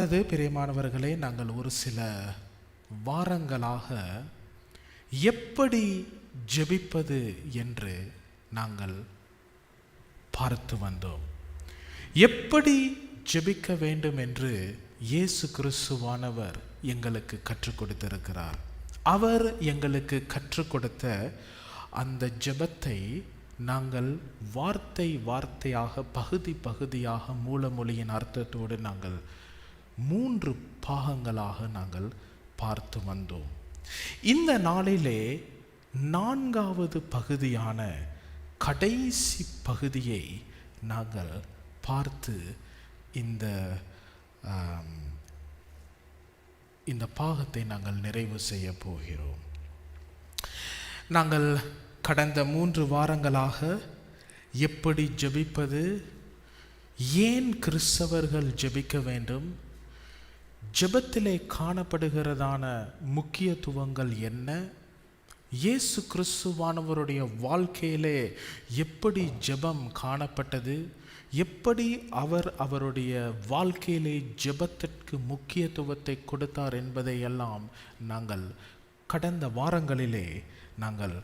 அது பிரியமானவர்களே, நாங்கள் ஒரு சில வாரங்களாக எப்படி ஜெபிப்பது என்று நாங்கள் பார்த்து வந்தோம். எப்படி ஜெபிக்க வேண்டும் என்று இயேசு கிறிஸ்துவானவர் எங்களுக்கு கற்றுக் கொடுத்திருக்கிறார். அவர் எங்களுக்கு கற்றுக் கொடுத்த அந்த ஜெபத்தை நாங்கள் வார்த்தை வார்த்தையாக பகுதி பகுதியாக மூலமொழியின் அர்த்தத்தோடு நாங்கள் 3 பாகங்களாக நாங்கள் பார்த்து வந்தோம். இந்த நாளிலே 4வது பகுதியான கடைசி பகுதியை நாங்கள் பார்த்து இந்த பாகத்தை நாங்கள் நிறைவு செய்ய போகிறோம். நாங்கள் கடந்த 3 வாரங்களாக எப்படி ஜெபிப்பது, ஏன் கிறிஸ்தவர்கள் ஜெபிக்க வேண்டும், ஜெபத்திலே காணப்படுகிறதான முக்கியத்துவங்கள் என்ன, இயேசு கிறிஸ்துவானவருடைய வாழ்க்கையிலே எப்படி ஜெபம் காணப்பட்டது, எப்படி அவருடைய வாழ்க்கையிலே ஜெபத்திற்கு முக்கியத்துவத்தை கொடுத்தார் என்பதை எல்லாம் நாங்கள் கடந்த வாரங்களிலே நாங்கள்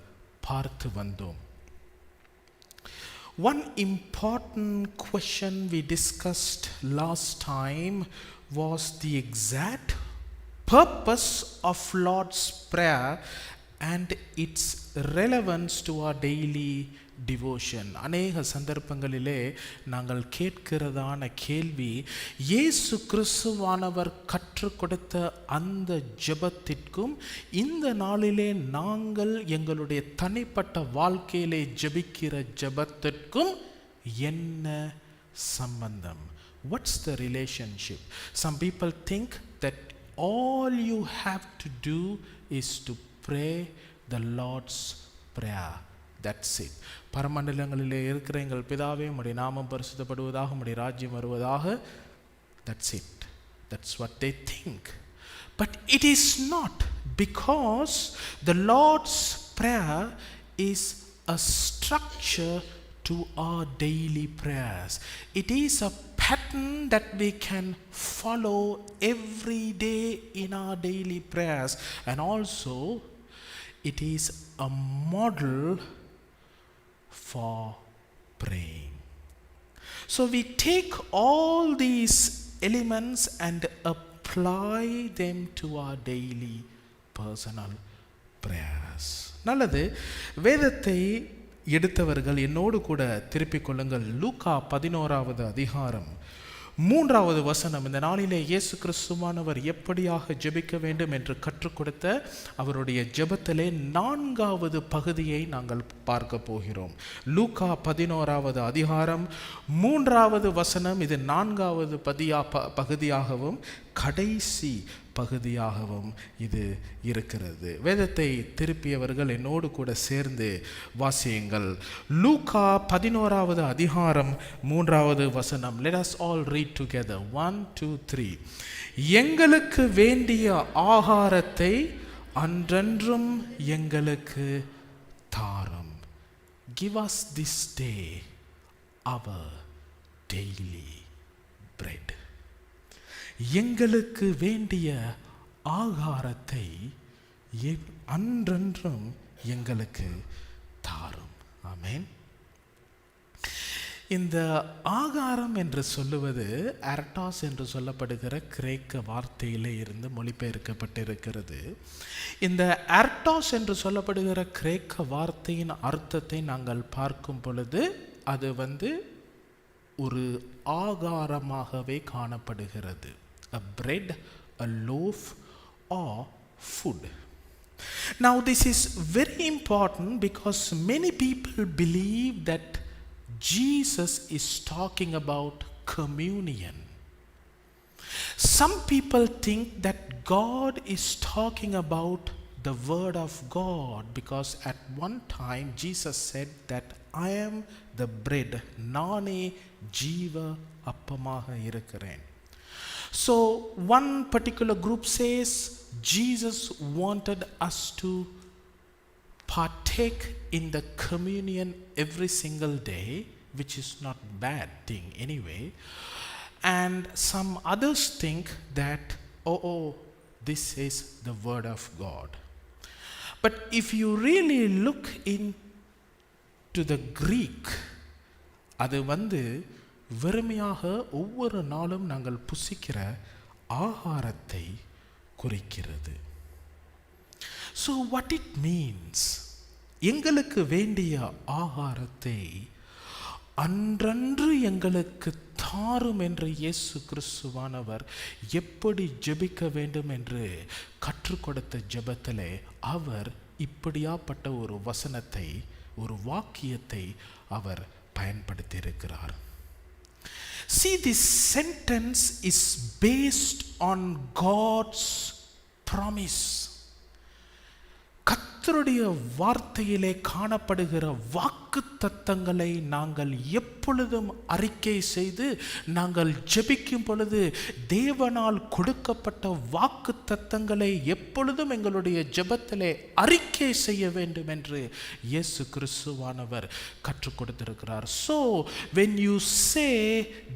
பார்த்து வந்தோம். One important question we discussed last time was the exact purpose of Lord's Prayer and its relevance to our daily devotion. அநேக சந்தர்ப்பங்களிலே நாங்கள் கேட்கிறதான கேள்வி, இயேசு கிறிஸ்துவானவர் கற்றுக் கொடுத்த அந்த ஜெபத்திற்கும் இந்த நாளிலே நாங்கள் எங்களுடைய தனிப்பட்ட வாழ்க்கையிலே ஜெபிக்கிற ஜெபத்திற்கும் என்ன சம்பந்தம்? What's the relationship? Some people think that all you have to do is to pray the Lord's Prayer. That's it. பரமண்டலங்களிலே இருக்கிற எங்கள் பிதாவே, உம்முடைய நாமம் பரிசுத்தப்படுவதாக, உம்முடைய ராஜ்யம் வருவதாக. That's it. That's what they think. But it is not, because the Lord's Prayer is a structure to our daily prayers. It is a pattern that we can follow every day in our daily prayers, and also it is a model for praying. So we take all these elements and apply them to our daily personal prayers. நல்லது. வேதத்தை எடுத்தவர்கள் என்னோடு கூட திருப்பிக் கொள்ளுங்கள். லூக்கா 11வது அதிகாரம் 3வது வசனம். இந்த நாளிலே இயேசு கிறிஸ்துவானவர் எப்படியாக ஜெபிக்க வேண்டும் என்று கற்றுக் கொடுத்த அவருடைய ஜெபத்திலே 4வது பகுதியை நாங்கள் பார்க்க போகிறோம். லூக்கா 11வது அதிகாரம் 3வது வசனம். இது 4வது பகுதியாகவும் கடைசி பகுதியாகவும் இது இருக்கிறது. வேதத்தை திருப்பியவர்கள் என்னோடு கூட சேர்ந்து வாசியுங்கள். லூக்கா 11வது அதிகாரம் 3வது வசனம். Let us all read together. 1, 2, 3. எங்களுக்கு வேண்டிய ஆகாரத்தை அன்றன்றும் எங்களுக்கு தாரும். Give us this day our daily bread. எங்களுக்கு வேண்டிய ஆகாரத்தை அன்றன்றும் எங்களுக்கு தாரும். ஆமென். இந்த ஆகாரம் என்று சொல்லுவது அர்டாஸ் என்று சொல்லப்படுகிற கிரேக்க வார்த்தையிலே இருந்து மொழிபெயர்க்கப்பட்டிருக்கிறது. இந்த அர்டாஸ் என்று சொல்லப்படுகிற கிரேக்க வார்த்தையின் அர்த்தத்தை நாங்கள் பார்க்கும் பொழுது அது ஒரு ஆகாரமாகவே காணப்படுகிறது. A bread, a loaf or food. Now this is very important because many people believe that Jesus is talking about communion. Some people think that God is talking about the word of God, because at one time Jesus said that I am the bread, நானே ஜீவ அப்பமாக இருக்கிறேன். So one particular group says Jesus wanted us to partake in the communion every single day, which is not bad thing anyway. and some others think that, oh, this is the word of God. But if you really look into the Greek, அது வெறுமையாக ஒவ்வொரு நாளும் நாங்கள் புசிக்கிற ஆகாரத்தை குறிக்கிறது. So what it means, எங்களுக்கு வேண்டிய ஆகாரத்தை அன்றன்று எங்களுக்கு தாரும் என்று இயேசு கிறிஸ்துவானவர் எப்படி ஜெபிக்க வேண்டும் என்று கற்றுக் கொடுத்த ஜெபத்திலே அவர் இப்படியாப்பட்ட ஒரு வசனத்தை, ஒரு வாக்கியத்தை அவர் பயன்படுத்தி இருக்கிறார். See, this sentence is based on God's promise. கர்த்தருடைய வார்த்தையிலே காணப்படுகிற வாக்கு தத்தங்களை நாங்கள் எப்பொழுதும் அறிக்கை செய்து நாங்கள் ஜெபிக்கும் பொழுது தேவனால் கொடுக்கப்பட்ட வாக்கு தத்தங்களை எப்பொழுதும் எங்களுடைய ஜெபத்திலே அறிக்கை செய்ய வேண்டும் என்று இயேசு கிறிஸ்துவானவர் கற்றுக் கொடுத்திருக்கிறார். So when you say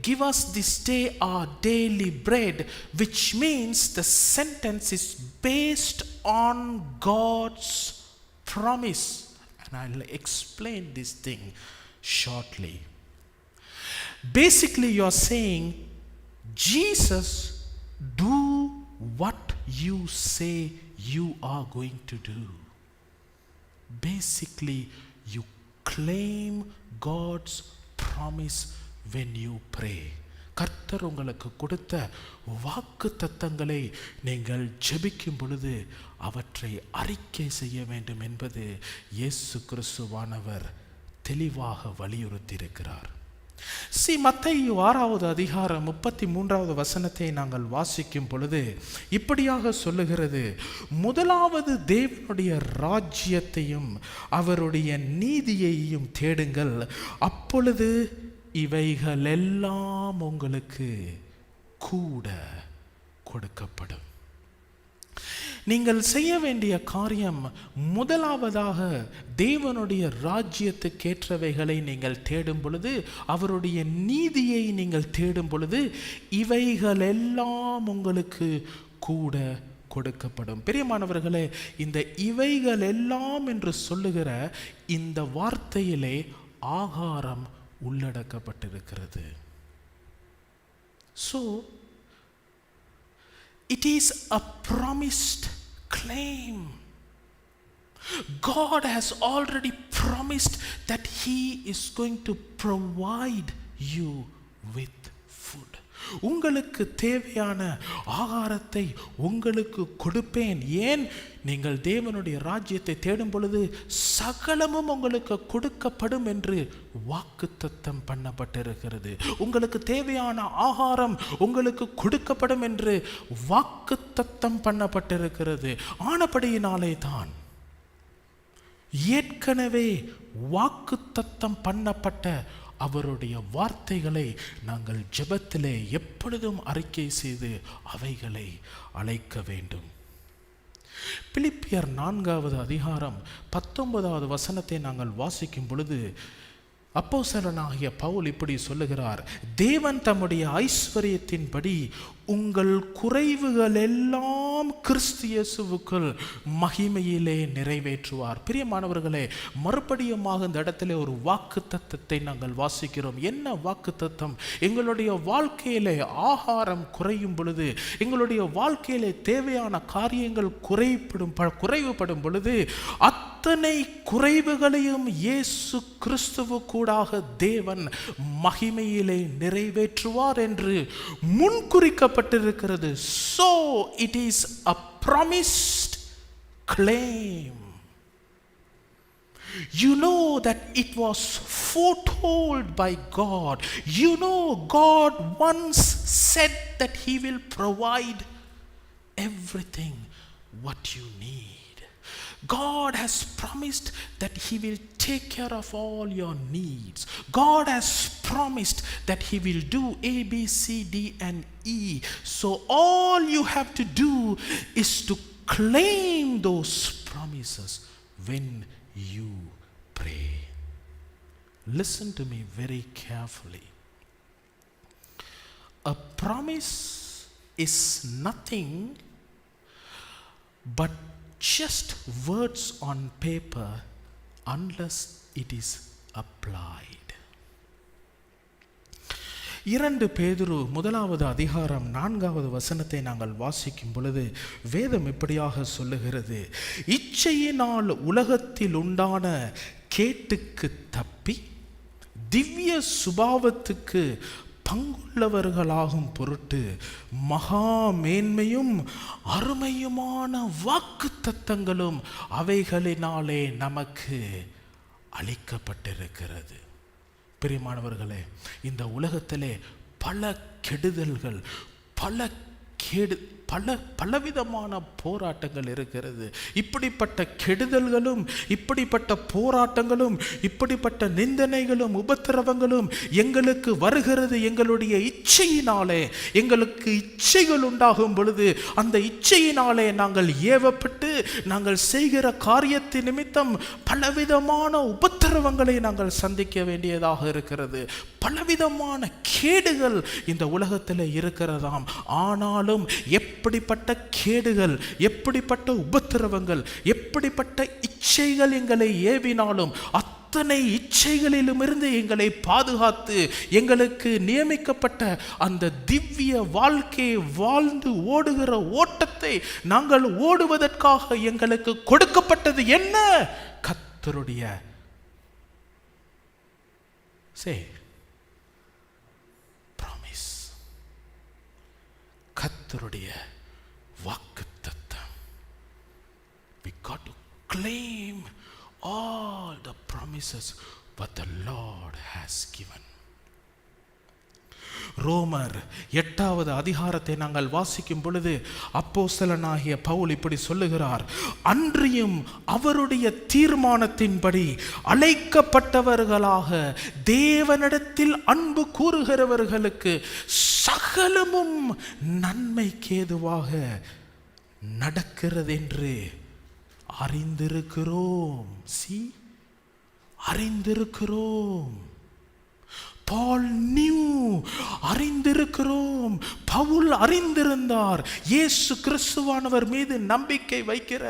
give us this day our daily bread, which means the sentence is based on God's promise, and I'll explain this thing shortly. Basically you are saying, Jesus, do what you say you are going to do. Basically you claim God's promise when you pray. கர்த்தர் உங்களுக்கு கொடுத்த வாக்கு தத்தங்களை நீங்கள் ஜெபிக்கும் பொழுது அவற்றை அறிக்கை செய்ய வேண்டும் என்பது இயேசு கிறிஸ்துவானவர் தெளிவாக வலியுறுத்தி இருக்கிறார். மத்தேயு 6வது அதிகாரம் 33வது வசனத்தை நாங்கள் வாசிக்கும் பொழுது இப்படியாக சொல்லுகிறது, முதலாவது தேவனுடைய ராஜ்யத்தையும் அவருடைய நீதியையும் தேடுங்கள், அப்பொழுது இவைகள் எல்லாம் உங்களுக்கு கூட கொடுக்கப்படும். நீங்கள் செய்ய வேண்டிய காரியம், முதலாவதாக தேவனுடைய ராஜ்யத்துக்கேற்றவைகளை நீங்கள் தேடும் பொழுது, அவருடைய நீதியை நீங்கள் தேடும் பொழுது, இவைகள் எல்லாம் உங்களுக்கு கூட கொடுக்கப்படும். பிரியமானவர்களே, இந்த இவைகள் எல்லாம் என்று சொல்லுகிற இந்த வார்த்தையிலே ஆகாரம் உள்ளடக்கப்பட்டிருக்கிறது. So it is a promised claim. God has already promised that He is going to provide you with food. உங்களுக்கு தேவையான ஆகாரத்தை உங்களுக்கு கொடுப்பேன். ஏன்? நீங்கள் தேவனுடைய ராஜ்யத்தை தேடும் பொழுது சகலமும் உங்களுக்கு கொடுக்கப்படும் என்று வாக்குத்தத்தம் பண்ணப்பட்டிருக்கிறது. உங்களுக்கு தேவையான ஆகாரம் உங்களுக்கு கொடுக்கப்படும் என்று வாக்குத்தத்தம் பண்ணப்பட்டிருக்கிறது. ஆனபடியினாலே தான் ஏற்கனவே வாக்குத்தத்தம் பண்ணப்பட்ட அவருடைய வார்த்தைகளை நாங்கள் ஜெபத்திலே எப்பொழுதும் அறிக்கை செய்து அவைகளை அழைக்க வேண்டும். பிலிப்பியர் 4வது அதிகாரம் 19வது வசனத்தை நாங்கள் வாசிக்கும் பொழுது அப்போஸ்தலனாகிய பவுல் இப்படி சொல்லுகிறார், தேவன் தம்முடைய ஐஸ்வரியத்தின்படி உங்கள் குறைவுகள் எல்லாம் கிறிஸ்து இயேசுவுக்குள் மகிமையிலே நிறைவேற்றுவார். பிரியமானவர்களே, மறுபடியுமாக இந்த இடத்துல ஒரு வாக்குத்தத்தத்தை நாங்கள் வாசிக்கிறோம். என்ன வாக்குத்தத்தம்? எங்களுடைய வாழ்க்கையிலே ஆகாரம் குறையும் பொழுது, எங்களுடைய வாழ்க்கையிலே தேவையான காரியங்கள் குறைவுபடும் பொழுது, அத்தனை குறைவுகளையும் இயேசு கிறிஸ்துவுக்கூடாக தேவன் மகிமையிலே நிறைவேற்றுவார் என்று முன்குறிக்கப்பட்டிருக்கிறது. So it is a promised claim. You know that it was foretold by God. You know God once said that He will provide everything what you need. God has promised that He will take care of all your needs. God has promised that He will do A, B, C, D and E. So all you have to do is to claim those promises when you pray. Listen to me very carefully. a promise is nothing but just words on paper unless it is applied. 2 பேதுரு 1வது அதிகாரம் 4வது வசனத்தை நாங்கள் வாசிக்கும் பொழுது வேதம் இப்படியாக சொல்லுகிறது, இச்சையினால் உலகத்தில் உண்டான கேட்டுக்கு தப்பி திவ்ய சுபாவத்துக்கு பங்குள்ளவர்களாகும் பொருட்டு மகா மேன்மையும் அருமையுமான வாக்கு தத்தங்களும் அவைகளினாலே நமக்கு அளிக்கப்பட்டிருக்கிறது. பிரியமானவர்களே, இந்த உலகத்திலே பல கெடுதல்கள், பலவிதமான போராட்டங்கள் இருக்கிறது. இப்படிப்பட்ட கெடுதல்களும் இப்படிப்பட்ட போராட்டங்களும் இப்படிப்பட்ட நிந்தனைகளும் உபத்திரவங்களும் எங்களுக்கு வருகிறது எங்களுடைய இச்சையினாலே. எங்களுக்கு இச்சைகள் உண்டாகும் பொழுது அந்த இச்சையினாலே நாங்கள் ஏவப்பட்டு நாங்கள் செய்கிற காரியத்தின் நிமித்தம் பலவிதமான உபத்திரவங்களை நாங்கள் சந்திக்க வேண்டியதாக இருக்கிறது. பலவிதமான கேடுகள் இந்த உலகத்தில் இருக்கிறதாம். ஆனாலும் எப்படிப்பட்ட கேடுகள், எப்படிப்பட்ட உபத்திரவங்கள், எப்படிப்பட்ட இச்சைகள் எங்களை ஏவினாலும் அத்தனை இச்சைகளிலுமிருந்து எங்களை பாதுகாத்து எங்களுக்கு நியமிக்கப்பட்ட அந்த திவ்ய வாழ்க்கையை வாழ்ந்து ஓடுகிற ஓட்டத்தை நாங்கள் ஓடுவதற்காக எங்களுக்கு கொடுக்கப்பட்டது என்ன? கர்த்தருடைய கர்த்தருடைய வாக்குத்தத்தம். We got to claim all the promises what the Lord has given. ரோமர் 8வது அதிகாரத்தை நாங்கள் வாசிக்கும் பொழுது அப்போஸ்தலனாகிய பவுல் இப்படி சொல்லுகிறார், அன்றியும் அவருடைய தீர்மானத்தின்படி அழைக்கப்பட்டவர்களாக தேவனிடத்தில் அன்பு கூறுகிறவர்களுக்கு சகலமும் நன்மைக்கேதுவாக நடக்கிறது என்று அறிந்திருக்கிறோம். அறிந்திருக்கிறோம். Paul knew, அறிந்திருக்கிறோம். பவுல் அறிந்திருந்தார். இயேசு கிறிஸ்துவானவர் மீது நம்பிக்கை வைக்கிற,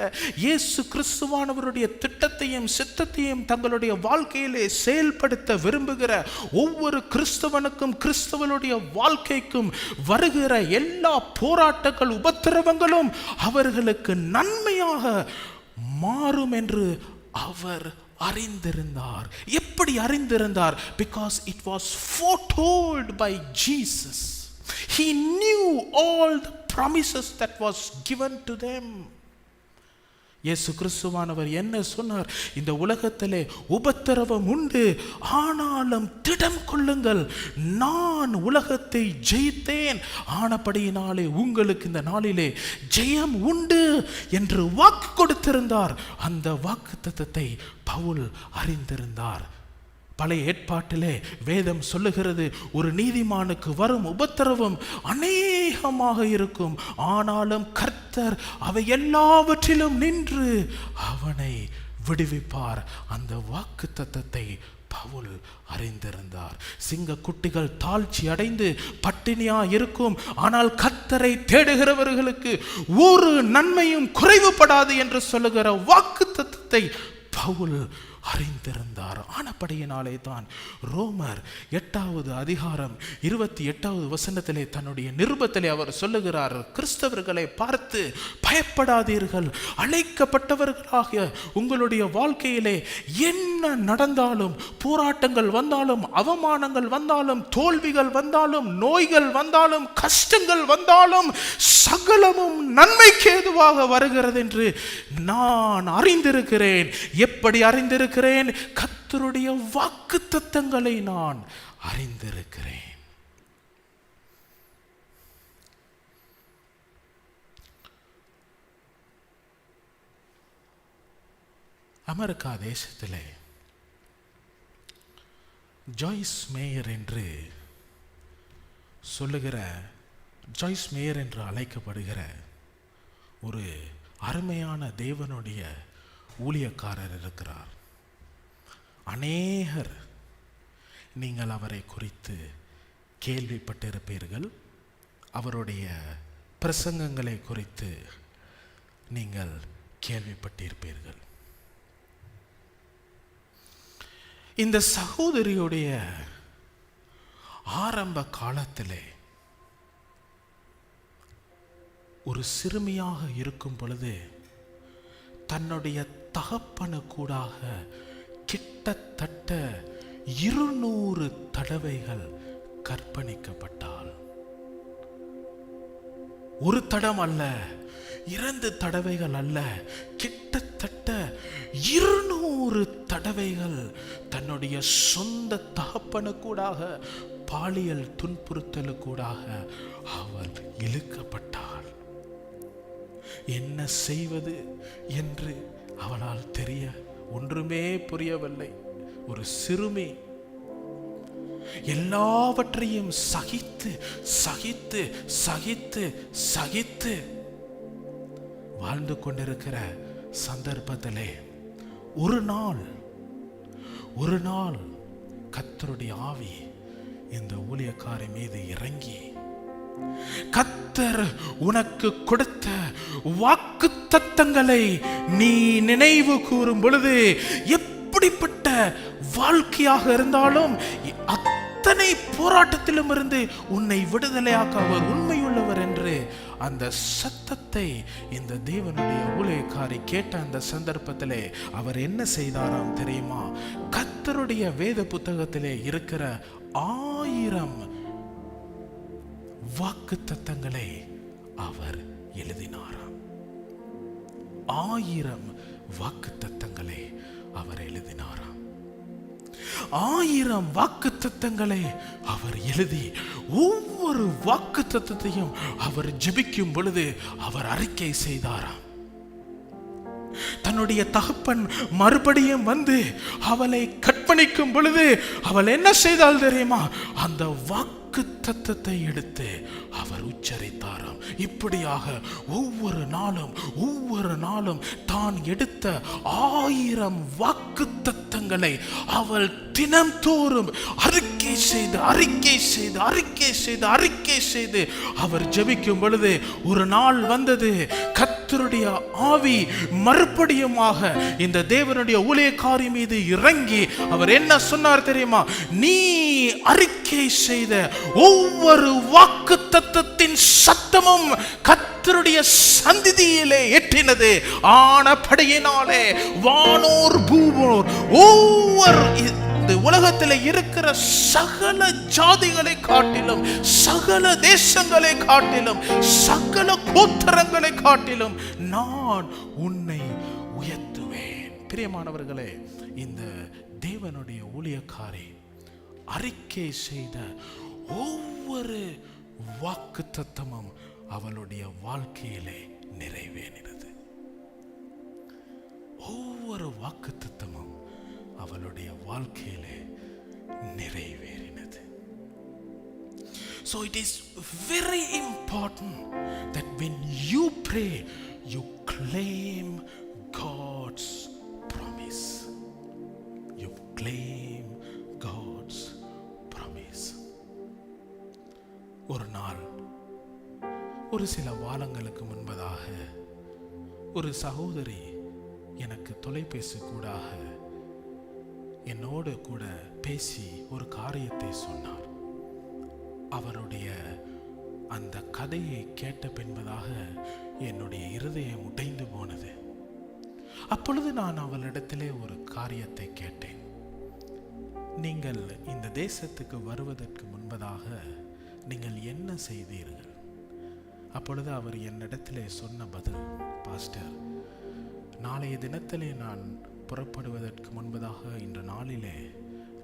இயேசு கிறிஸ்துவானவருடைய திட்டத்தையும் சித்தத்தையும் தங்களுடைய வாழ்க்கையிலே செயல்படுத்த விரும்புகிற ஒவ்வொரு கிறிஸ்தவனுக்கும் கிறிஸ்தவனுடைய வாழ்க்கைக்கும் வருகிற எல்லா போராட்டங்கள் உபத்திரவங்களும் அவர்களுக்கு நன்மையாக மாறும் என்று அவர் அறிந்திருந்தார். எப்படி அறிந்திருந்தார்? Because it was foretold by Jesus. He knew all the promises that was given to them. இயேசு கிறிஸ்துவானவர் என்ன சொன்னார்? இந்த உலகத்திலே உபத்திரவம் உண்டு, ஆனாலும் திடம் கொள்ளுங்கள், நான் உலகத்தை ஜெயித்தேன், ஆனபடியினாலே உங்களுக்கு இந்த நாளிலே ஜெயம் உண்டு என்று வாக்கு கொடுத்திருந்தார். அந்த வாக்குத்தத்தத்தை பவுல் அறிந்திருந்தார். பழைய ஏற்பாட்டிலே வேதம் சொல்லுகிறது, ஒரு நீதிமானுக்கு வரும் உபத்திரவம் அநேகமாக இருக்கும், ஆனாலும் கர்த்தர் அவை எல்லாவற்றிலும் நின்று அவனை விடுவிப்பார். அந்த வாக்குத்தத்தத்தை பவுல் அறிந்திருந்தார். சிங்க குட்டிகள் தாழ்ச்சி அடைந்து பட்டினியா இருக்கும், ஆனால் கர்த்தரை தேடுகிறவர்களுக்கு ஒரு நன்மையும் குறைவுபடாது என்று சொல்லுகிற வாக்குத்தத்தத்தை பவுல் அறிந்திருந்தார். ஆனபடியினாலே தான் ரோமர் 8வது அதிகாரம் 28வது வசனத்திலே தன்னுடைய நிருபத்திலே அவர் சொல்லுகிறார், கிறிஸ்தவர்களை பார்த்து பயப்படாதீர்கள், அழைக்கப்பட்டவர்களாக உங்களுடைய வாழ்க்கையிலே என்ன நடந்தாலும், போராட்டங்கள் வந்தாலும், அவமானங்கள் வந்தாலும், தோல்விகள் வந்தாலும், நோய்கள் வந்தாலும், கஷ்டங்கள் வந்தாலும், சகலமும் நன்மைக்கு ஏதுவாக வருகிறது என்று நான் அறிந்திருக்கிறேன். எப்படி அறிந்திருக்கிறேன்? கர்த்தருடைய வாக்குத்தத்தங்களை நான் அறிந்திருக்கிறேன். அமெரிக்கா தேசத்திலே ஜாய்ஸ் மேயர் என்று சொல்லுகிற, ஜாய்ஸ் மேயர் என்று அழைக்கப்படுகிற ஒரு அருமையான தேவனுடைய ஊழியக்காரர் இருக்கிறார். அநேகர் நீங்கள் அவரை குறித்து கேள்விப்பட்டிருப்பீர்கள். அவருடைய பிரசங்கங்களை குறித்து நீங்கள் கேள்விப்பட்டிருப்பீர்கள். இந்த சகோதரியுடைய ஆரம்ப காலத்திலே ஒரு சிறுமியாக இருக்கும் பொழுது தன்னுடைய தகப்பனுக்கூடாக கிட்டத்தட்ட 200 தடவைகள் கற்பணிக்கப்பட்டாள். ஒரு தடம் அல்ல, 2 தடவைகள் அல்ல, கிட்டத்தட்ட 200 தடவைகள் தன்னுடைய சொந்த தகப்பனுக்கூடாக பாலியல் துன்புறுத்தலுக்கூடாக அவள் இழுக்கப்பட்டாள். என்ன செய்வது என்று அவளால் தெரிய ஒன்றுமே புரியவில்லை. ஒரு சிறுமி எல்லாவற்றையும் சகித்து சகித்து சகித்து சகித்து வாழ்ந்து கொண்டிருக்கிற சந்தர்ப்பத்திலே ஒரு நாள் கர்த்தருடைய ஆவி இந்த ஊழியக்காரி மீது இறங்கி, கர்த்தர் உனக்கு கொடுத்த வாக்குத்தத்தங்களை நீ நினைவு கூறும் பொழுது எப்படிப்பட்ட வாழ்க்கையாக இருந்தாலும் அத்தனை போராட்டத்திலும் இருந்து உன்னை விடுதலையாக்க அவர் உண்மையுள்ளவர் என்று அந்த சத்தத்தை இந்த தேவனுடைய ஊழியக்காரி கேட்ட அந்த சந்தர்ப்பத்திலே அவர் என்ன செய்தாராம் தெரியுமா? கர்த்தருடைய வேத புத்தகத்திலே இருக்கிற 1000 வாக்குத்தத்தங்களை அவர் எழுதினாராம். 1000 வாக்குத்தத்தங்களை அவர் எழுதினாராம். 1000 வாக்குத்தத்தங்களை அவர் எழுதி ஒவ்வொரு வாக்குத்தத்தத்தையும் அவர் ஜெபிக்கும் பொழுது அவர் அறிக்கை செய்தாராம். தன்னுடைய தகப்பன் மறுபடியும் வந்து அவளை கற்பணிக்கும் பொழுது அவள் என்ன செய்தால் தெரியுமா? அந்த வாக்குத்தத்தத்தை எடுத்து அவர் உச்சரித்தாராம். இப்படியாக ஒவ்வொரு நாளும் தான் எடுத்த 1000 வாக்குத்தத்தங்களை அவள் தினம் தோறும் அறிக்கை செய்து அவர் ஜெபிக்கும் பொழுது ஒரு நாள் வந்தது. கர்த்தருடைய ஆவி மறுபடியுமாக இந்த தேவனுடைய ஊழியக்காரி மீது இறங்கி அவர் என்ன சொன்னார் தெரியுமா? நீ அறிக்கை செய்த ஒவ்வொரு வாக்குத்தத்தத்தின் சத்தமும் கர்த்தருடைய சந்நிதியிலே எட்டினது. ஆனபடியினாலே வானோர் பூவோர் ஒவ்வொரு உலகத்தில் இருக்கிற சகல ஜாதிகளை காட்டிலும், சகல தேசங்களை காட்டிலும், சகல கோத்திரங்களை காட்டிலும் நான் உன்னை உயர்த்துவேன். பிரியமானவர்களே, இந்த தேவனுடைய ஊழியக்காரி அறிக்கை செய்த ஒவ்வொரு வாக்குத்தத்தமும் அவளுடைய வாழ்க்கையிலே நிறைவேறினது. ஒவ்வொரு வாக்குத்தத்தமும் அவளுடைய வாழ்க்கையிலே நிறைவேறினது. So it is very important that when you pray, you claim God's promise. You claim God's promise. ஒரு நாள், ஒரு சில வாரங்களுக்கு முன்பதாக ஒரு சகோதரி எனக்கு தொலைபேசி கூடாக என்னோடு கூட பேசி ஒரு காரியத்தை சொன்னார். அவருடைய அந்த கதையை கேட்ட பின்பதாக என்னுடைய இருதயம் உடைந்து போனது. அப்பொழுது நான் அவளிடத்திலே ஒரு காரியத்தை கேட்டேன். நீங்கள் இந்த தேசத்துக்கு வருவதற்கு முன்பதாக நீங்கள் என்ன செய்தீர்கள்? அப்பொழுது அவர் என்னிடத்திலே சொன்ன பதில், பாஸ்டர், நாளைய தினத்திலே நான் புறப்படுவதற்கு முன்பதாக இன்று நாளிலே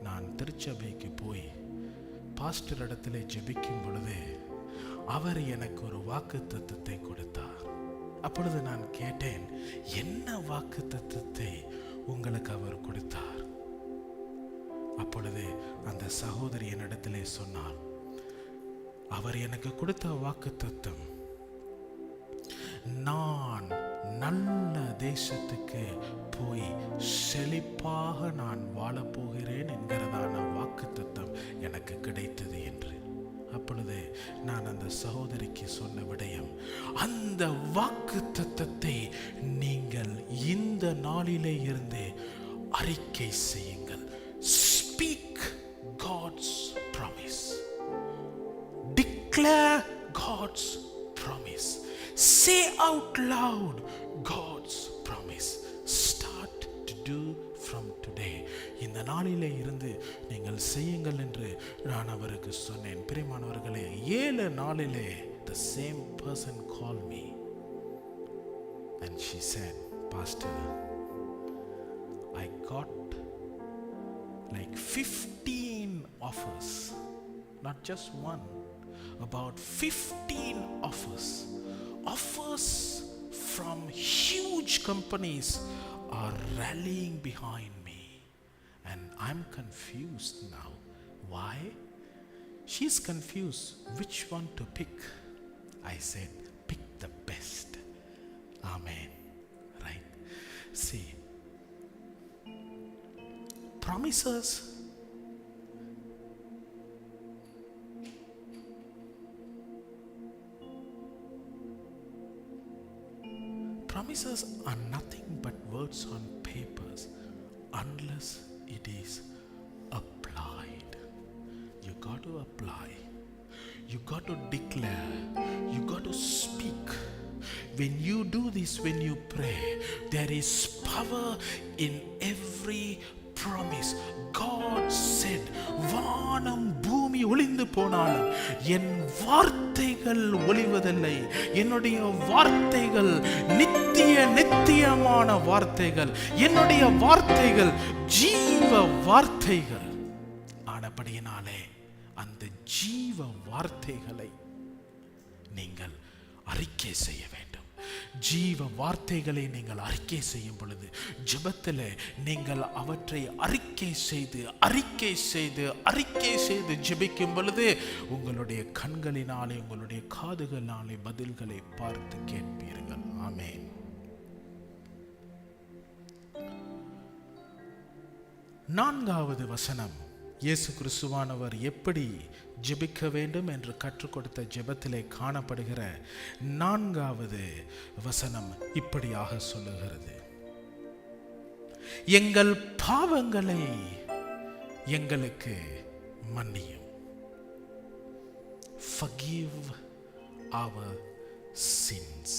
நான் திருச்சபைக்கு போய் பாஸ்டர் இடத்திலே ஜெபிக்கும் பொழுது அவர் எனக்கு ஒரு வாக்குத்தத்தத்தை கொடுத்தார். அப்பொழுது நான் கேட்டேன், என்ன வாக்குத்தத்தத்தை உங்களுக்கு அவர் கொடுத்தார்? அப்பொழுது அந்த சகோதரி என்னிடத்திலே சொன்னார், அவர் எனக்கு கொடுத்த வாக்குத்தத்தம், நான் நல்ல தேசத்துக்கு போய் செழிப்பாக நான் வாழப்போகிறேன் என்கிறதான வாக்குத்தத்தம் எனக்கு கிடைத்தது என்று. அப்பொழுது நான் அந்த சகோதரிக்கு சொன்ன விடயம், அந்த வாக்குத்தத்தத்தை நீங்கள் இந்த நாளிலே இருந்து அறிக்கை செய்யுங்கள். Speak God's promise. Declare God's promise. Say out loud God's promise. Start to do from today. இந்த நாளிலே இருந்து நீங்கள் செய்யுங்கள் என்று நான் அவருக்கு சொன்னேன். பிரியமானவர்களே, 7 நாளிலே the same person called me and she said, Pastor, I got like 15 offers, not just one, about 15 offers from huge companies are rallying behind me, and I'm confused now. Why? She's confused which one to pick. I said, pick the best. Amen. Right? See, promises are nothing but words on papers unless it is applied. You got to apply. You got to declare. You got to speak. When you do this, when you pray, there is power in every promise. God said, வானம் பூமி ஒளிந்து போனாலும் என் வார்த்தைகள் ஒளிவதில்லை. என்னுடைய வார்த்தைகள் நித்தியமான வார்த்தைகள். என்னுடைய வார்த்தைகள் ஜீவ வார்த்தைகள். ஆனபடியினாலே அந்த ஜீவ வார்த்தைகளை நீங்கள் அறிக்கை செய்ய வேண்டும். ஜீவ வார்த்தைகளை நீங்கள் அறிக்கை செய்யும் பொழுது, ஜெபத்தில் நீங்கள் அவற்றை அறிக்கை செய்து ஜெபிக்கும் பொழுது உங்களுடைய கண்களினாலே, உங்களுடைய காதுகளினாலே பதில்களை பார்த்து கேட்பீர்கள். ஆமென். நான்காவது வசனம், இயேசு கிறிஸ்துவானவர் எப்படி ஜெபிக்க வேண்டும் என்று கற்றுக் கொடுத்த ஜெபத்திலே காணப்படுகிற 4வது வசனம் இப்படியாக சொல்லுகிறது, எங்கள் பாவங்களை எங்களுக்கு மன்னியும். Forgive our sins.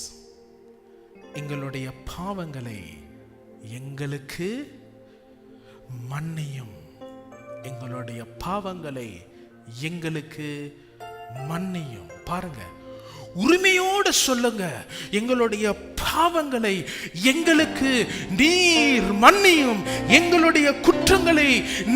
எங்களுடைய பாவங்களை எங்களுக்கு மன்னியும். எங்களுடைய பாவங்களை எங்களுக்கு மன்னியும். பாருங்க, உரிமையோடு சொல்லுங்க, எங்களுடைய பாவங்களை எங்களுக்கு நீர் மன்னியும். எங்களுடைய குற்றங்களை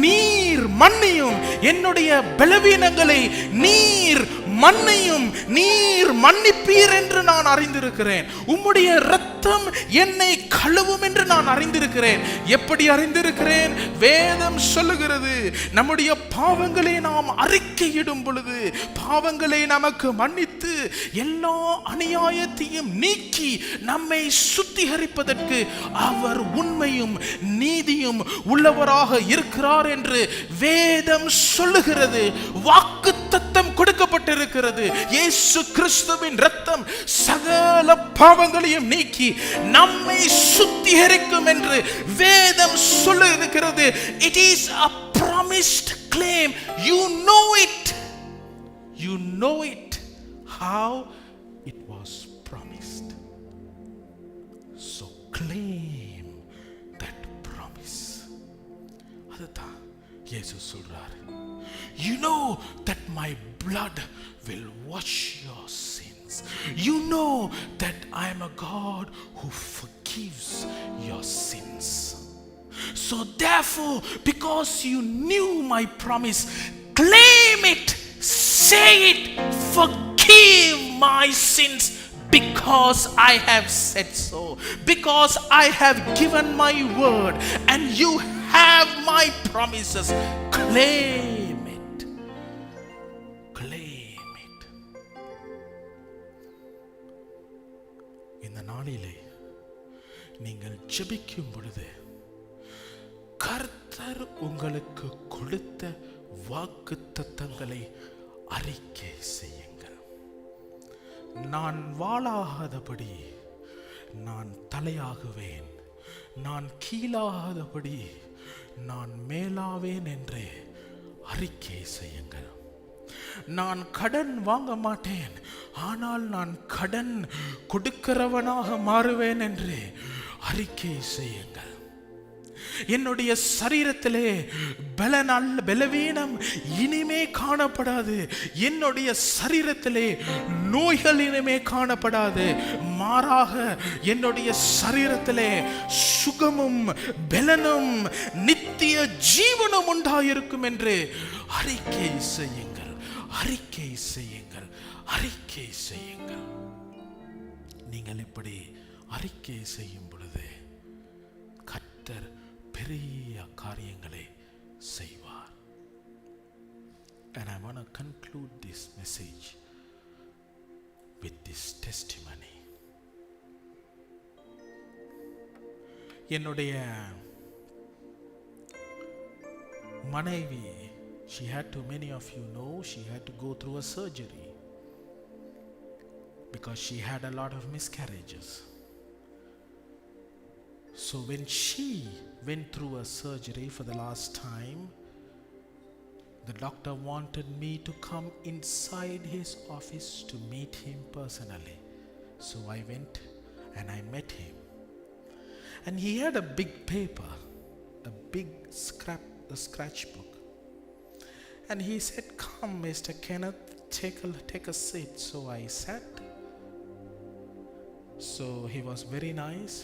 நீர் மன்னியும். என்னுடைய பலவீனங்களை நீர் மன்னியும். நீர் மன்னிப்பீர் என்று நான் அறிந்திருக்கிறேன். உம்முடைய இரத்தம் என்னை கழுவும் என்று நான் அறிந்திருக்கிறேன். எப்படி அறிந்திருக்கிறேன்? வேதம் சொல்லுகிறது, நம்முடைய பாவங்களை நாம் அறிக்கையிடும் பொழுது பாவங்களை நமக்கு மன்னித்து எல்லா அநியாயத்தையும் நீக்கி நம்மை சுத்திகரிப்பதற்கு அவர் உண்மையும் நீதியும் உள்ளவராக இருக்கிறார் என்று வேதம் சொல்லுகிறது. வாக்குத்தத்தம் கொடுக்கப்பட்டிருக்கிறது. இயேசு கிறிஸ்துவின் இரத்தம் சகல பாவங்களையும் நீக்கி நம்மை சுத்திகரிக்கும் என்று வேதம் சொல்லியிருக்கிறது. It is a promised claim. You know it. You know it. How it was promised. So claim that promise. அதுதான் இயேசு சொல்றார். You know that my blood will wash your sins. You know that I am a God who forgives your sins. So therefore, because you knew my promise, claim it, say it, forgive my sins, because I have said so, because I have given my word and you have my promises. Claim it. Claim it. இந்த நாளிலே நீங்கள் ஜெபிக்கும் பொழுது கர்த்தர் உங்களுக்கு கொடுத்த வாக்குத்தத்தங்களை அறிக்கை செய்யுங்கள். நான் வாளாகாதபடி நான் தலையாகுவேன், நான் கீழாகாதபடி நான் மேலாவேன் என்று அறிக்கை செய்யுங்கள். நான் கடன் வாங்க மாட்டேன், ஆனால் நான் கடன் கொடுக்கிறவனாக மாறுவேன் என்று அறிக்கை செய்யுங்கள். என்னுடைய சரீரத்திலே பலவீனம் இனிமே காணப்படாது. என்னுடைய சரீரத்திலே நோய்கள் இனிமே காணப்படாது. மாறாக என்னுடைய சரீரத்திலே சுகமும் பலனும் நித்திய ஜீவனும் உண்டாயிருக்கும் என்று அறிக்கை செய்யுங்கள். அறிக்கை செய்யுங்கள். அறிக்கை செய்யுங்கள். நீங்கள் இப்படி அறிக்கை செய்யும் பொழுது கர்த்தர் பெரிய காரியங்களை செய்வார். And I want to conclude this message with this testimony. என்னுடைய மனைவி, she had to, many of you know, she had to go through a surgery because she had a lot of miscarriages. So when she went through a surgery for the last time, the doctor wanted me to come inside his office to meet him personally. So I went and I met him. And he had a big paper, a big scratch book. And he said, "Come, Mr. Kenneth, take a seat." So I sat. So he was very nice,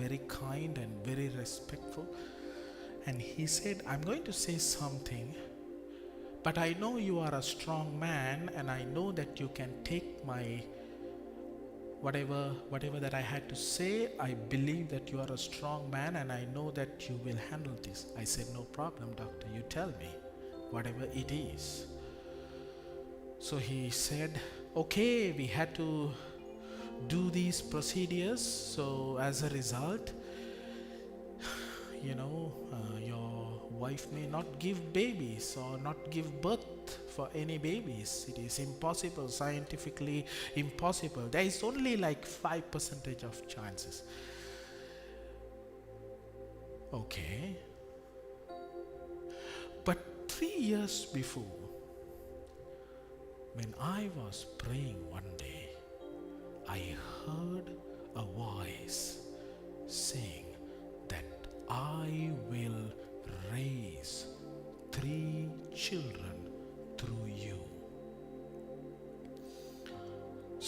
very kind and very respectful. And he said, "I'm going to say something, but I know you are a strong man, and I know that you can take my whatever that I had to say. I believe that you are a strong man, and I know that you will handle this." I said, "No problem, doctor. You tell me whatever it is." So he said, "Okay, we had to do these procedures. So as a result, your wife may not give babies or not give birth for any babies. It is impossible, scientifically impossible. There is only like 5% of chances." Okay. But 3 years before, when I was praying one day, I heard a voice saying that I will raise 3 children through you.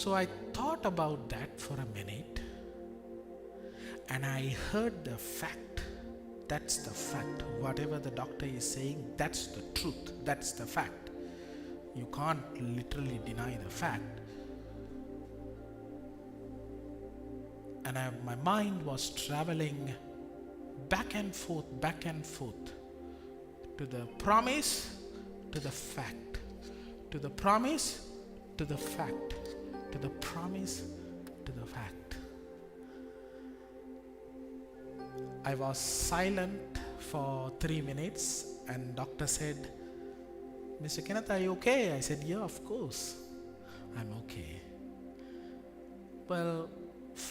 So I thought about that for a minute, and I heard the fact. That's the fact. Whatever the doctor is saying, that's the truth. That's the fact. You can't literally deny the fact. And my mind was traveling back and forth to the promise, to the fact, to the promise, to the fact, to the promise, to the fact. I was silent for 3 minutes, and doctor said, "Mr. Kenneth, are you okay?" I said, "Yeah, of course, I'm okay." Well,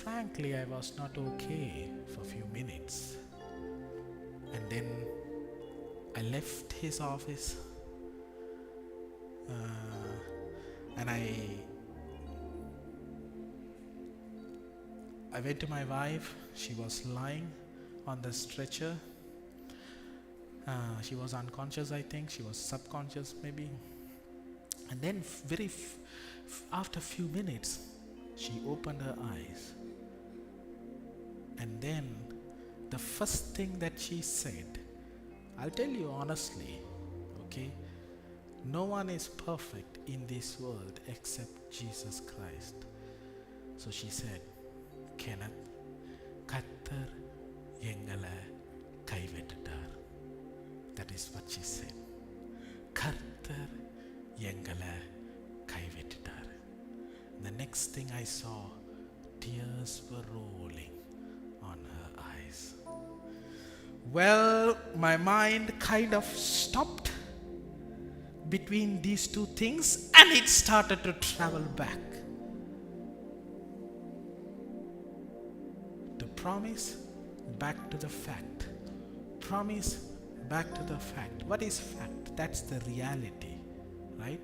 frankly, I was not okay for a few minutes. And then I left his office, and I went to my wife. She was lying on the stretcher. She was unconscious, I think. She was subconscious, maybe. And then after a few minutes, she opened her eyes. And then the first thing that she said, I'll tell you honestly, okay? No one is perfect in this world except Jesus Christ. So she said, "Kenneth, கர்த்தர் எங்களை கைவிட்டுட்டார்." That is what she said. கர்த்தர் எங்களை கைவிட்டுட்டார். The next thing I saw, tears were rolling on her eyes. Well, my mind kind of stopped between these two things, and it started to travel back. The promise, back to the fact. Promise, back to the fact. What is fact? That's the reality, right?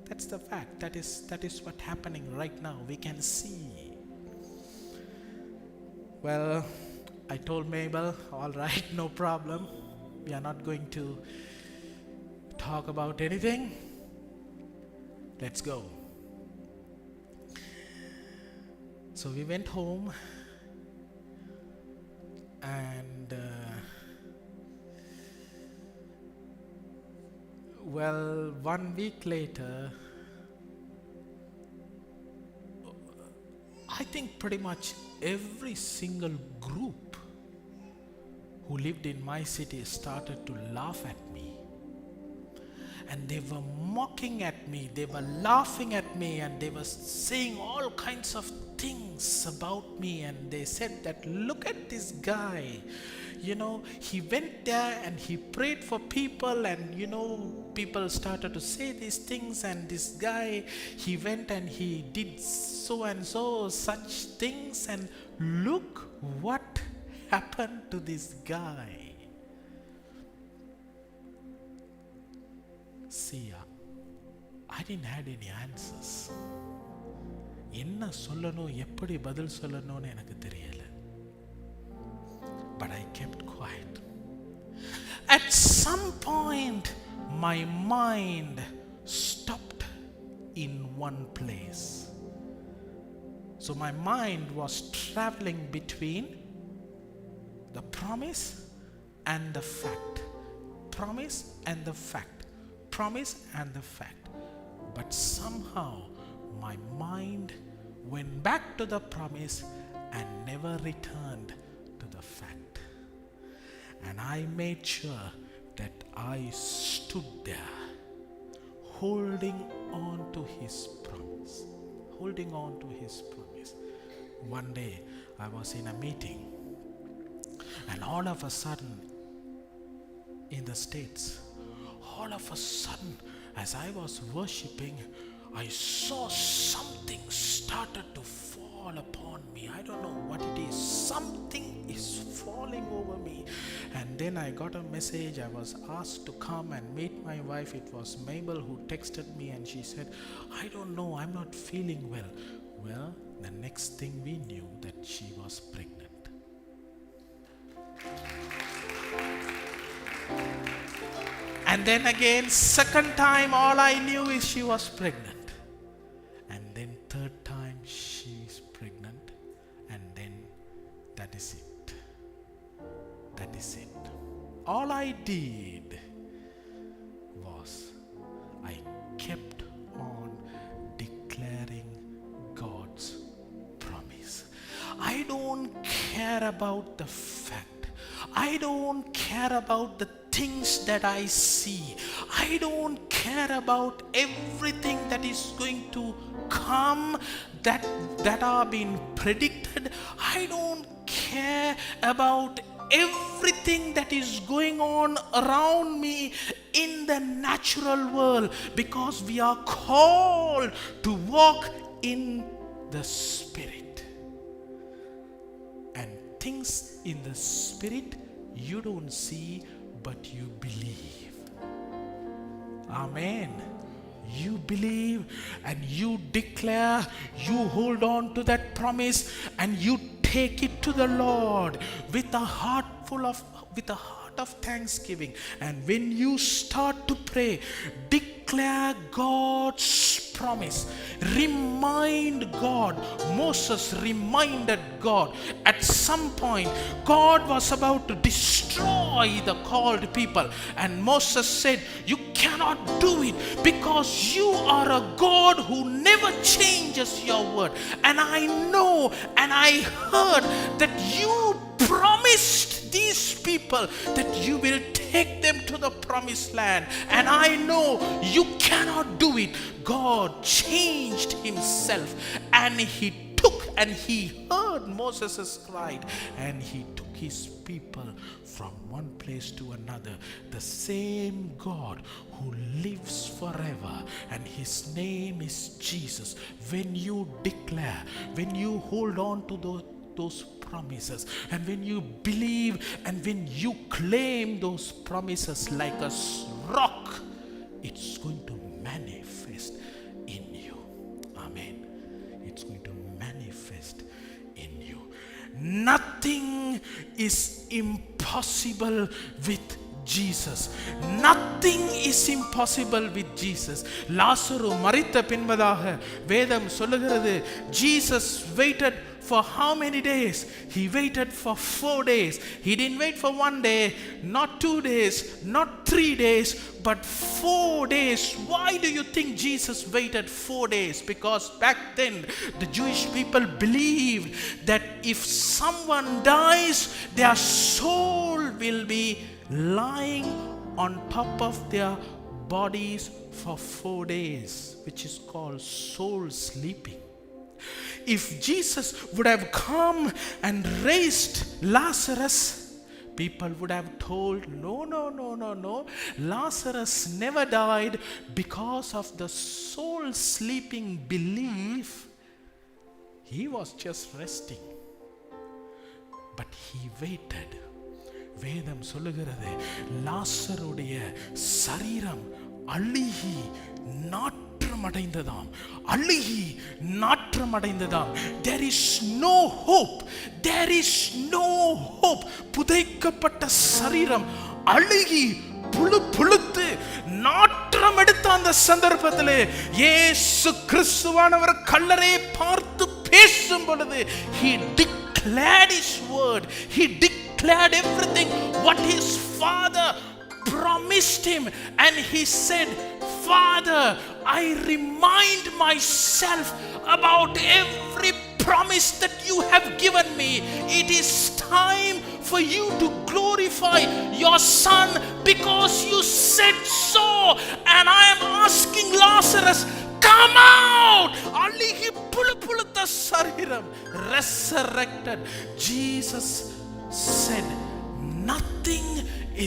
That's the fact. That is what's happening right now. We can see. Well, I told Mabel, all right, no problem. We are not going to talk about anything. Let's go. So we went home, and well, 1 week later, I think pretty much every single group who lived in my city started to laugh at me. And they were mocking at me, they were laughing at me, and they were saying all kinds of things about me. And they said that, look at this guy. He went there and he prayed for people, and people started to say these things, and this guy, he went and he did so and so such things, and look what happened to this guy. See, I didn't have any answers. என்ன சொல்லணும், எப்படி பதில் சொல்லணும்னு எனக்கு தெரியல. But I kept quiet. At some point, my mind stopped in one place. So my mind was traveling between the promise and the fact. Promise and the fact. Promise and the fact. But somehow my mind went back to the promise and never returned to the fact. And I made sure that I stood there holding on to his promise. Holding on to his promise. One day I was in a meeting, and all of a sudden in the States, all of a sudden, as I was worshiping, I saw something started to fall upon me. I don't know what it is. Something is falling over me. And then I got a message. I was asked to come and meet my wife. It was Mabel who texted me, and she said, I don't know, I'm not feeling well. Well, the next thing we knew that she was pregnant. And then again, second time, all I knew is she was pregnant. And then third time, she is pregnant. And then that is it. That is it. All I did was I kept on declaring God's promise. I don't care about the fact. I don't care about the things that I see. I don't care about everything that is going to come, that are being predicted. I don't care about everything that is going on around me in the natural world, because we are called to walk in the Spirit. And things in the Spirit you don't see, but you believe. Amen. You believe and you declare, you hold on to that promise, and you take it to the Lord with a heart of thanksgiving. And when you start to pray, declare God's promise. Remind God. Moses reminded God. At some point, God was about to destroy the called people, and Moses said, you cannot do it, because you are a God who never changes your word. And I know and I heard that you promised these people that you will take them to the promised land, and I know you cannot do it. God changed himself, and he took, and he heard Moses' cry, and he took his people from one place to another. The same God who lives forever, and his name is Jesus. When you declare, when you hold on to those promises, and when you believe, and when you claim those promises like a rock, it's going to manifest in you. Amen. It's going to manifest in you. Nothing is impossible with Jesus. Nothing is impossible with Jesus. லாசரு மரித்த பின்பதாக வேதம் சொல்லுகிறது, Jesus waited for how many days? He waited for 4 days. He didn't wait for 1 day, not 2 days, not 3 days, but 4 days. Why do you think Jesus waited 4 days? Because back then the Jewish people believed that if someone dies, their soul will be lying on top of their bodies for 4 days, which is called soul sleeping. If Jesus would have come and raised Lazarus, people would have told, no, Lazarus never died because of the soul sleeping belief. He was just resting. But he waited. வேதம் சொல்லுகிறது, லாசருடைய சரீரம் அழுகி நாற்றமடைந்ததாம். அழுகி நாற்றமடைந்ததாம். There is no hope. There is no hope. புதைக்கப்பட்ட சரீரம் அழுகி புழுத்து நாற்றம் எடுத்த அந்த சந்தர்ப்பத்திலே இயேசு கிறிஸ்துவானவர் கல்லறையை பார்த்து பேசும் பொழுது he declared his word. He declared everything what his father promised him, and he said, Father, I remind myself about every promise that you have given me. It is time for you to glorify your son because you said so, and I am asking Lazarus, come out. Alihi pulupulutta sariram resurrected. Jesus said, nothing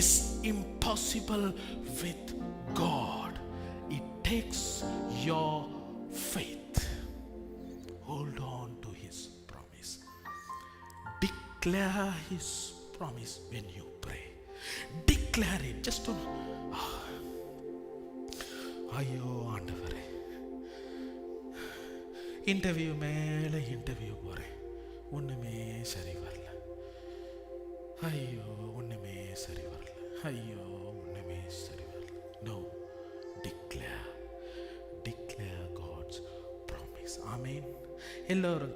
is impossible with God. It takes your faith. Hold on to his promise. Declare his promise when you pray. Declare it. Just don't. ஐயோ ஆண்டவரே, interview மேலே interview போகிறேன், ஒன்றுமே சரி வரல. ஐயோ ஒன்றுமே சரி வரல. ஐயோ ஒன்றுமே சரி வரல. No, declare God's promise. Amen. எல்லோரும்